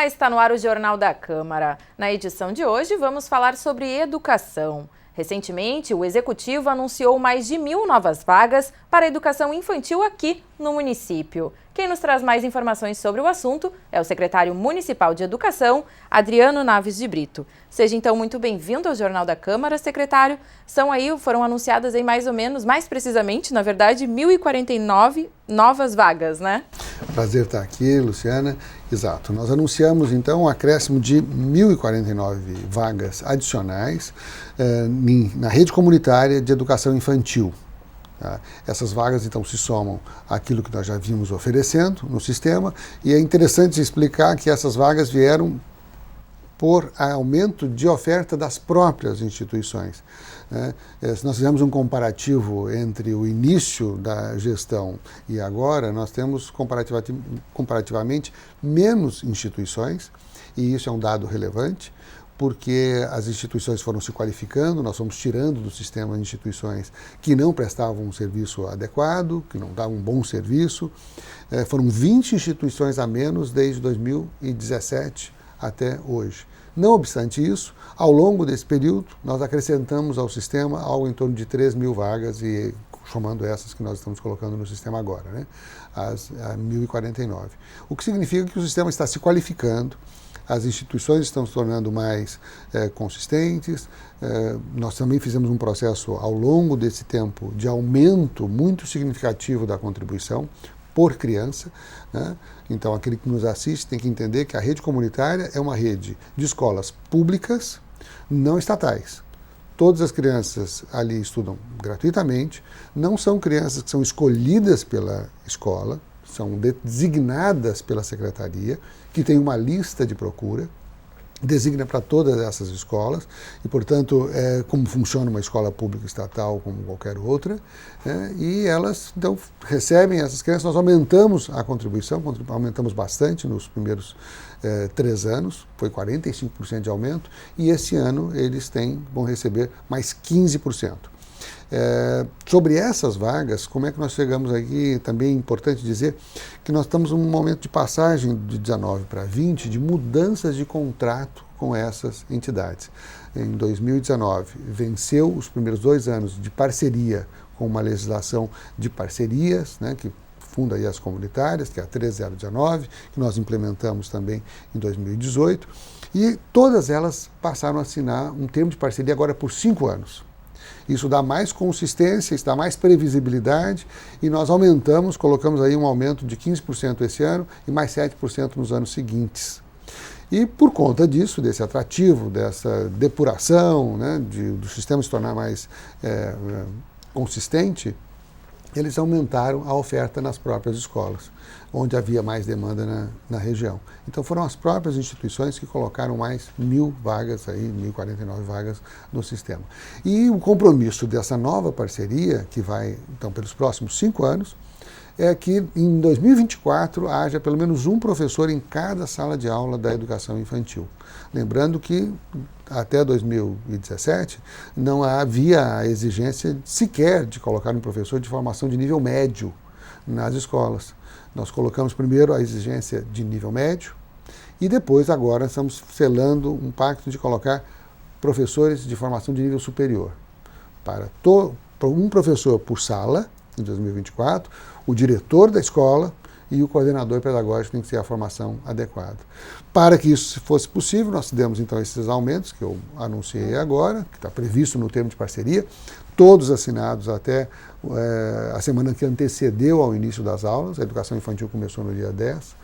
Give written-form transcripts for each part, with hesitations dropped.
Olá, está no ar o Jornal da Câmara. Na edição de hoje, vamos falar sobre educação. Recentemente, o Executivo anunciou mais de 1.000 novas vagas para a educação infantil aqui no município. Quem nos traz mais informações sobre o assunto é o secretário municipal de Educação, Adriano Naves de Brito. Seja então muito bem-vindo ao Jornal da Câmara, secretário. Foram anunciadas mais precisamente, na verdade, 1.049 novas vagas, né? Prazer estar aqui, Luciana. Exato. Nós anunciamos, então, um acréscimo de 1.049 vagas adicionais na rede comunitária de educação infantil. Tá? Essas vagas, então, se somam àquilo que nós já vimos oferecendo no sistema, e é interessante explicar que essas vagas vieram por aumento de oferta das próprias instituições. Se nós fizermos um comparativo entre o início da gestão e agora, nós temos comparativamente menos instituições, e isso é um dado relevante, porque as instituições foram se qualificando, nós fomos tirando do sistema instituições que não prestavam um serviço adequado, que não davam um bom serviço. Foram 20 instituições a menos desde 2017 até hoje. Não obstante isso, ao longo desse período, nós acrescentamos ao sistema algo em torno de 3.000 vagas, e somando essas que nós estamos colocando no sistema agora, né? As 1.049. O que significa que o sistema está se qualificando, as instituições estão se tornando mais consistentes. Nós também fizemos um processo ao longo desse tempo de aumento muito significativo da contribuição por criança, né? Então, aquele que nos assiste tem que entender que a rede comunitária é uma rede de escolas públicas, não estatais. Todas as crianças ali estudam gratuitamente, não são crianças que são escolhidas pela escola, são designadas pela secretaria, que tem uma lista de procura, designa para todas essas escolas, e, portanto, é como funciona uma escola pública estatal como qualquer outra, e elas, então, recebem essas crianças. Nós aumentamos a contribuição, aumentamos bastante nos primeiros 3 anos, foi 45% de aumento, e esse ano eles vão receber mais 15%. Sobre essas vagas, como é que nós chegamos aqui? Também é importante dizer que nós estamos num momento de passagem de 19 para 20, de mudanças de contrato com essas entidades. Em 2019, venceu os primeiros 2 anos de parceria com uma legislação de parcerias, né, que funda aí as comunitárias, que é a 13019, que nós implementamos também em 2018, e todas elas passaram a assinar um termo de parceria agora por 5 anos. Isso dá mais consistência, isso dá mais previsibilidade, e nós colocamos aí um aumento de 15% esse ano e mais 7% nos anos seguintes. E por conta disso, desse atrativo, dessa depuração, né, do sistema se tornar mais consistente, eles aumentaram a oferta nas próprias escolas, onde havia mais demanda na região. Então foram as próprias instituições que colocaram mais 1.000 vagas, 1.049 vagas no sistema. E o compromisso dessa nova parceria, que vai então pelos próximos 5 anos, é que em 2024 haja pelo menos um professor em cada sala de aula da educação infantil. Lembrando que até 2017 não havia a exigência sequer de colocar um professor de formação de nível médio nas escolas. Nós colocamos primeiro a exigência de nível médio e depois agora estamos selando um pacto de colocar professores de formação de nível superior. Para um professor por sala, em 2024, o diretor da escola e o coordenador pedagógico tem que ter a formação adequada. Para que isso fosse possível, nós demos então esses aumentos que eu anunciei agora, que está previsto no termo de parceria, todos assinados até a semana que antecedeu ao início das aulas. A educação infantil começou no dia 10.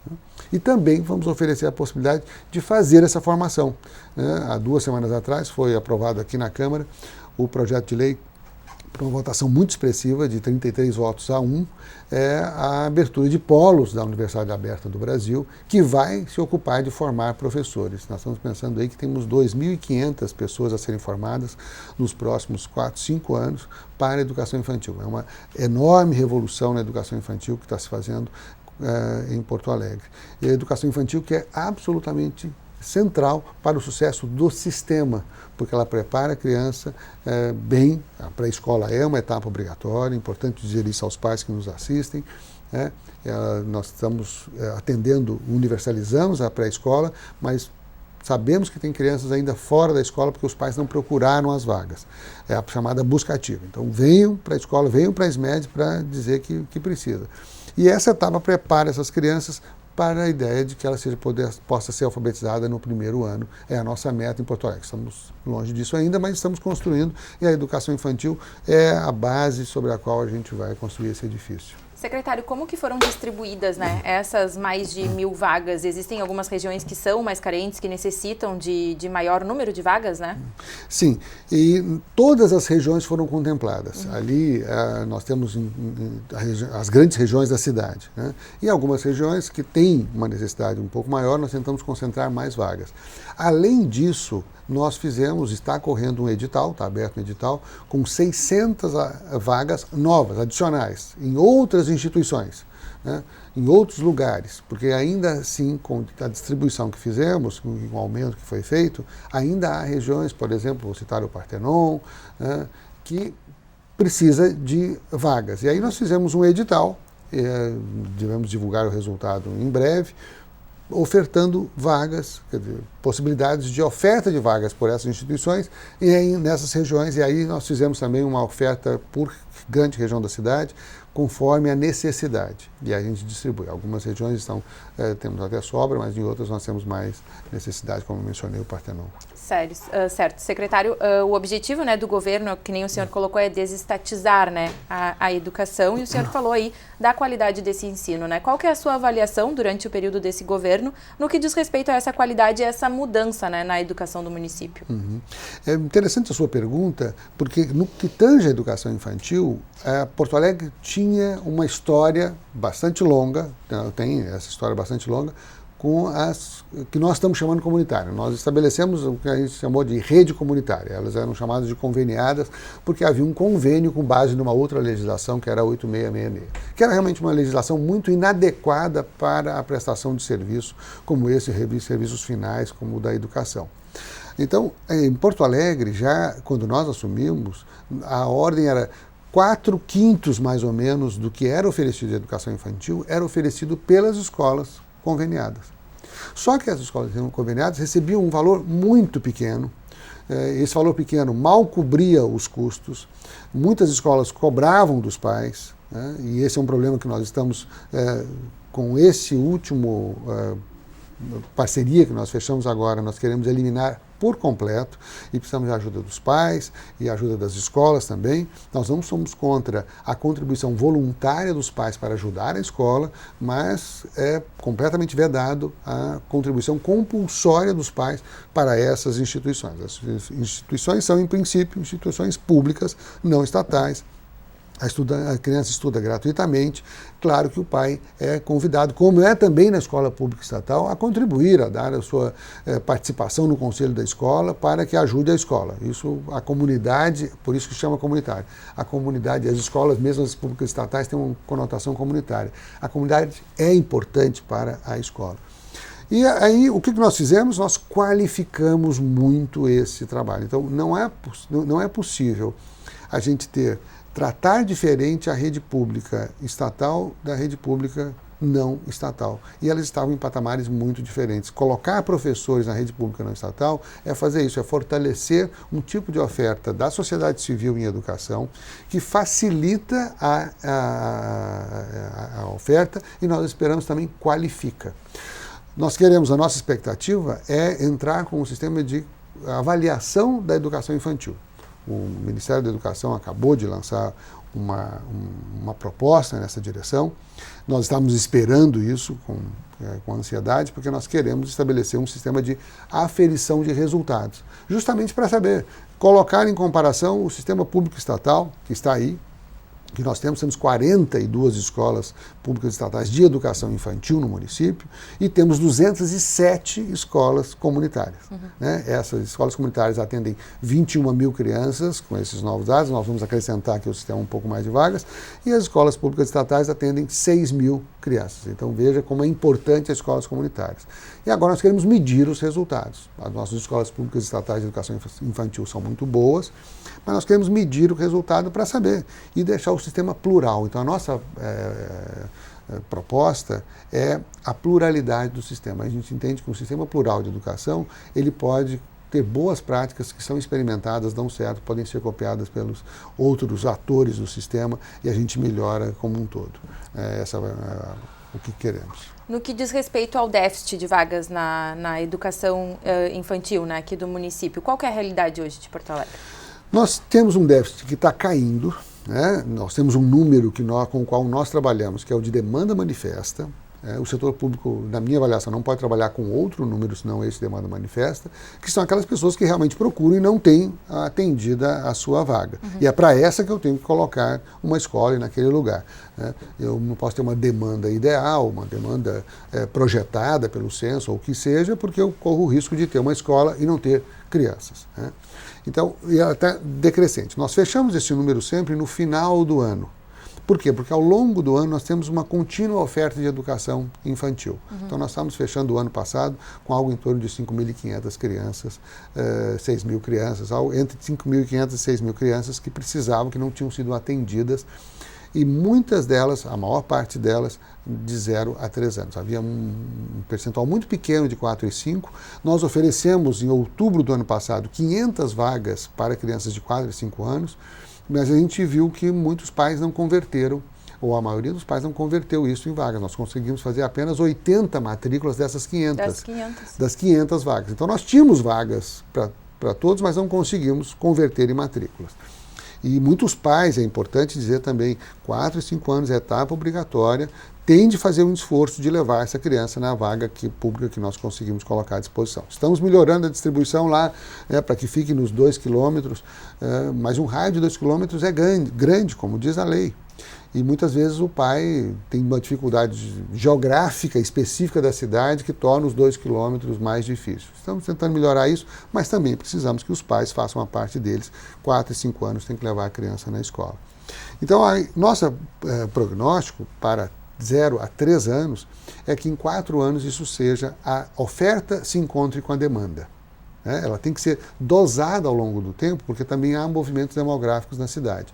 Né? E também vamos oferecer a possibilidade de fazer essa formação. Né? Há 2 semanas atrás foi aprovado aqui na Câmara o projeto de lei, por uma votação muito expressiva, de 33 votos a 1, a abertura de polos da Universidade Aberta do Brasil, que vai se ocupar de formar professores. Nós estamos pensando aí que temos 2.500 pessoas a serem formadas nos próximos 4, 5 anos para a educação infantil. É uma enorme revolução na educação infantil que está se fazendo em Porto Alegre. E a educação infantil que é absolutamente central para o sucesso do sistema, porque ela prepara a criança bem. A pré-escola é uma etapa obrigatória, é importante dizer isso aos pais que nos assistem, né? Nós estamos atendendo, universalizamos a pré-escola, mas sabemos que tem crianças ainda fora da escola porque os pais não procuraram as vagas. É a chamada busca ativa. Então venham para a escola, venham para a SMED para dizer que precisa. E essa etapa prepara essas crianças para a ideia de que ela possa ser alfabetizada no primeiro ano. É a nossa meta em Porto Alegre. Estamos longe disso ainda, mas estamos construindo, e a educação infantil é a base sobre a qual a gente vai construir esse edifício. Secretário, como que foram distribuídas, né, essas mais de 1.000 vagas? Existem algumas regiões que são mais carentes, que necessitam de maior número de vagas, né? Sim, e todas as regiões foram contempladas. Ali nós temos as grandes regiões da cidade, né? E algumas regiões que têm uma necessidade um pouco maior, nós tentamos concentrar mais vagas. Além disso, nós está correndo um edital, está aberto um edital, com 600 vagas novas, adicionais, em outras instituições, né, em outros lugares, porque ainda assim, com a distribuição que fizemos, com o aumento que foi feito, ainda há regiões, por exemplo, vou citar o Partenon, né, que precisa de vagas. E aí nós fizemos um edital, devemos divulgar o resultado em breve, ofertando vagas, quer dizer, possibilidades de oferta de vagas por essas instituições e aí, nessas regiões. E aí nós fizemos também uma oferta por grande região da cidade, conforme a necessidade. E aí a gente distribui. Algumas regiões temos até sobra, mas em outras nós temos mais necessidade, como eu mencionei, o Partenon. Certo. Secretário, o objetivo, né, do governo, que nem o senhor colocou, é desestatizar, né, a educação, e o senhor falou aí da qualidade desse ensino, né? Qual que é a sua avaliação durante o período desse governo no que diz respeito a essa qualidade e essa mudança, né, na educação do município? É interessante a sua pergunta, porque no que tange a educação infantil, Porto Alegre tinha uma história bastante longa, tem essa história bastante longa, com as que nós estamos chamando de comunitárias. Nós estabelecemos o que a gente chamou de rede comunitária. Elas eram chamadas de conveniadas porque havia um convênio com base numa outra legislação, que era a 8666, que era realmente uma legislação muito inadequada para a prestação de serviço, como esse, serviços finais, como o da educação. Então, em Porto Alegre, já quando nós assumimos, a ordem era 4/5 mais ou menos do que era oferecido de educação infantil era oferecido pelas escolas conveniadas. Só que as escolas conveniadas recebiam um valor muito pequeno. Esse valor pequeno mal cobria os custos. Muitas escolas cobravam dos pais, né? E esse é um problema que nós estamos com esse último parceria que nós fechamos agora, nós queremos eliminar por completo e precisamos de ajuda dos pais e ajuda das escolas também. Nós não somos contra a contribuição voluntária dos pais para ajudar a escola, mas é completamente vedado a contribuição compulsória dos pais para essas instituições. As instituições são, em princípio, instituições públicas, não estatais. A criança estuda gratuitamente. Claro que o pai é convidado, como é também na escola pública estatal, a contribuir, a dar a sua participação no conselho da escola para que ajude a escola. Isso, a comunidade, por isso que chama comunitário. A comunidade, as escolas, mesmo as públicas estatais, têm uma conotação comunitária. A comunidade é importante para a escola. E aí, o que nós fizemos? Nós qualificamos muito esse trabalho. Então, não é possível a gente tratar diferente a rede pública estatal da rede pública não estatal. E elas estavam em patamares muito diferentes. Colocar professores na rede pública não estatal é fazer isso, é fortalecer um tipo de oferta da sociedade civil em educação que facilita a oferta e nós esperamos também qualifica. A nossa expectativa é entrar com um sistema de avaliação da educação infantil. O Ministério da Educação acabou de lançar uma proposta nessa direção. Nós estamos esperando isso com ansiedade, porque nós queremos estabelecer um sistema de aferição de resultados, justamente para saber, colocar em comparação o sistema público estatal, que está aí, que nós temos 42 escolas públicas estatais de educação infantil no município e temos 207 escolas comunitárias. Né? Essas escolas comunitárias atendem 21 mil crianças com esses novos dados, nós vamos acrescentar aqui o sistema um pouco mais de vagas, e as escolas públicas estatais atendem 6 mil crianças. Então veja como é importante as escolas comunitárias. E agora nós queremos medir os resultados. As nossas escolas públicas estatais de educação infantil são muito boas, mas nós queremos medir o resultado para saber e deixar os sistema plural. Então, a nossa proposta é a pluralidade do sistema. A gente entende que um sistema plural de educação, ele pode ter boas práticas que são experimentadas, dão certo, podem ser copiadas pelos outros atores do sistema e a gente melhora como um todo. Essa é o que queremos. No que diz respeito ao déficit de vagas na educação infantil, né, aqui do município, qual que é a realidade hoje de Porto Alegre? Nós temos um déficit que está caindo, né? Nós temos um número com o qual nós trabalhamos, que é o de demanda manifesta. O setor público, na minha avaliação, não pode trabalhar com outro número, senão esse demanda manifesta, que são aquelas pessoas que realmente procuram e não têm atendida a sua vaga. E é para essa que eu tenho que colocar uma escola naquele lugar. Eu não posso ter uma demanda ideal, uma demanda projetada pelo censo ou o que seja, porque eu corro o risco de ter uma escola e não ter crianças. Então, e ela está decrescente. Nós fechamos esse número sempre no final do ano. Por quê? Porque ao longo do ano nós temos uma contínua oferta de educação infantil. Então nós estamos fechando o ano passado com algo em torno de 5.500 crianças, 6.000 crianças, entre 5.500 e 6.000 crianças que precisavam, que não tinham sido atendidas. E muitas delas, a maior parte delas, de 0 a 3 anos. Havia um percentual muito pequeno de 4 e 5. Nós oferecemos, em outubro do ano passado, 500 vagas para crianças de 4 e 5 anos, mas a gente viu que muitos pais não converteram, ou a maioria dos pais não converteu isso em vagas. Nós conseguimos fazer apenas 80 matrículas dessas 500. Das 500 vagas. Então nós tínhamos vagas para todos, mas não conseguimos converter em matrículas. E muitos pais, é importante dizer também, 4 e 5 anos é etapa obrigatória, tem de fazer um esforço de levar essa criança na vaga pública que nós conseguimos colocar à disposição. Estamos melhorando a distribuição lá, para que fique nos 2 quilômetros, mas um raio de 2 quilômetros é grande, como diz a lei. E muitas vezes o pai tem uma dificuldade geográfica específica da cidade que torna os 2 quilômetros mais difíceis. Estamos tentando melhorar isso, mas também precisamos que os pais façam a parte deles. 4 e 5 anos tem que levar a criança na escola. Então, nosso prognóstico para 0 a 3 anos é que em 4 anos isso seja, a oferta se encontre com a demanda. Ela tem que ser dosada ao longo do tempo, porque também há movimentos demográficos na cidade.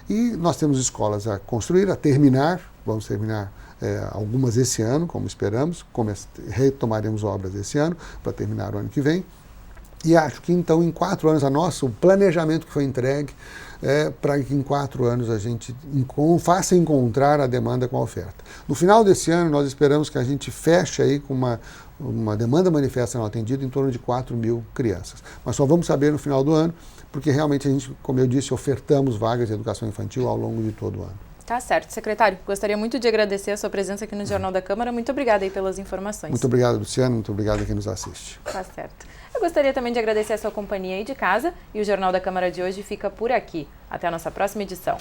E nós temos escolas a construir, a terminar, vamos terminar algumas esse ano, como esperamos, retomaremos obras esse ano, para terminar o ano que vem. E acho que então em 4 anos o planejamento que foi entregue para que em 4 anos a gente faça encontrar a demanda com a oferta. No final desse ano nós esperamos que a gente feche aí com uma demanda manifesta não atendida em torno de 4.000 crianças. Mas só vamos saber no final do ano, porque realmente a gente, como eu disse, ofertamos vagas de educação infantil ao longo de todo o ano. Tá certo. Secretário, gostaria muito de agradecer a sua presença aqui no Jornal da Câmara. Muito obrigada aí pelas informações. Muito obrigado, Luciano. Muito obrigado a quem nos assiste. Tá certo. Eu gostaria também de agradecer a sua companhia aí de casa e o Jornal da Câmara de hoje fica por aqui. Até a nossa próxima edição.